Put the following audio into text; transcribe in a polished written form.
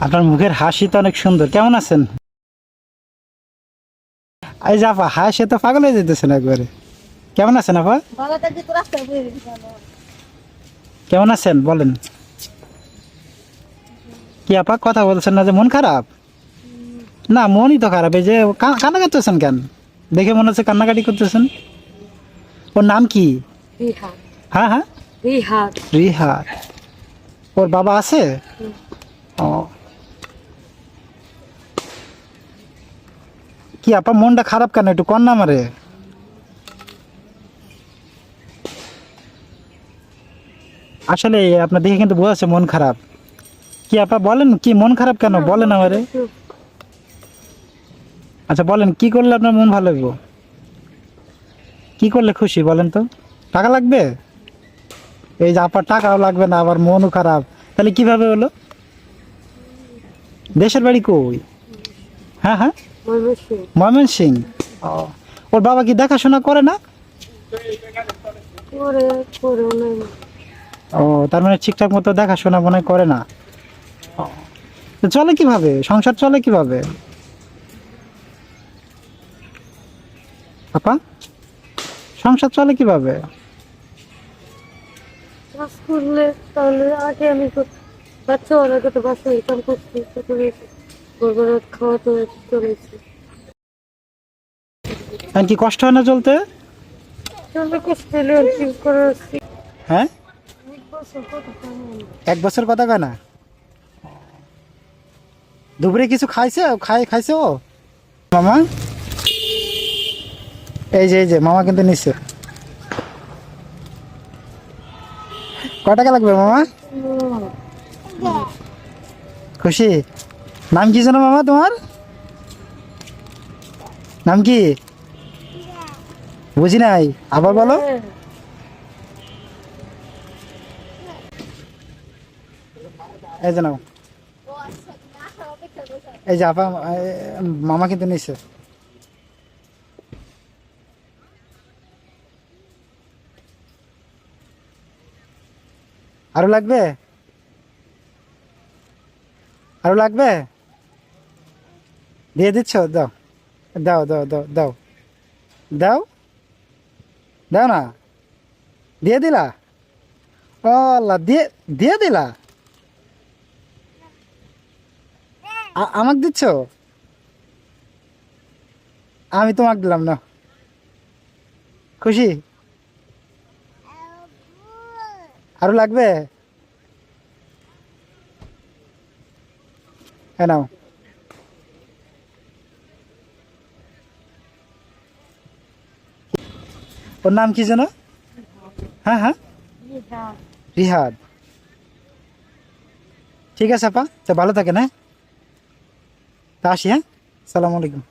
আপনার মুখের হাসি তো অনেক সুন্দর। কেমন আছেন? এই যে আপা হাসি তো পাগল হয়ে যেতেছেন একবারে। কেমন আছেন আপা? কেমন আছেন বলেন। কি আপা কথা বলছেন না যে মন খারাপ? না মনই তো খারাপ। এই যে কান্না করতেছেন কেন? দেখে মনে হচ্ছে কান্নাকাটি করতেছেন। ওর নাম কি? রিহাদ। হ্যাঁ হ্যাঁ, রিহাদ। রিহাদ। ওর বাবা আছে? ও, কি আপা মনটা খারাপ কেন একটু কন না আমারে। আসলে আপনার দেখে কিন্তু বোঝা যাচ্ছে মন খারাপ। কি আপা বলেন, কি মন খারাপ কেন বলেন আমারে। আচ্ছা বলেন কি করলে আপনার মন ভালো লাগবে? কি করলে খুশি বলেন তো? টাকা লাগবে? এই যে আপার টাকাও লাগবে না আবার মনও খারাপ, তাহলে কিভাবে হলো? দেশের বাড়ি কই? হ্যাঁ হ্যাঁ, ময়মনসিং। ও, ওর বাবা কি দেখাশোনা করে না? ও, তার মানে ঠিকঠাক মতো দেখাশোনা মনে হয় করে না। ও, তো চলে কিভাবে, সংসার চলে কিভাবে আপা? সংসার চলে কিভাবে? কাজ করলে তাহলে আগে আমি তো বাচ্চা ওর আগে তো বাচ্চা ইনকাম করছি, তারপরে গরগর খাওয়া তো চলেছে। এখন কি কষ্ট হয় না চলতে? চলতে কষ্ট হলে আর কি করার আছে? হ্যাঁ, এক বছর কত কেমন? 1 বছর কথা কয় না। দুপুরে কিছু খাইছে ও মামা? এই যে মামা কিন্তু নিচ্ছে। কয় টাকা লাগবে মামা? খুশি? নাম কি জানো মামা তোমার? নাম কি? বুঝি নাই, আবার বলো। এই যে নাও, এই যে আপা মামা কিন্তু নিচ্ছে। আরো লাগবে? আরো লাগবে? দিয়ে দিচ্ছ? দাও দাও দাও দাও দাও দাও দাও না, দিয়ে দিলা? ও আল্লাহ, দিয়ে দিয়ে দিলা? আমাকে দিচ্ছ? আমি তোমাকে দিলাম না। খুশি? আরো লাগবে? হ্যাঁ নাও। ওর নাম কি যেন? হ্যাঁ হ্যাঁ, রিহাদ। ঠিক আছে আপা, তো ভালো থাকেন। হ্যাঁ, তা আসি। হ্যাঁ, সালাম আলাইকুম।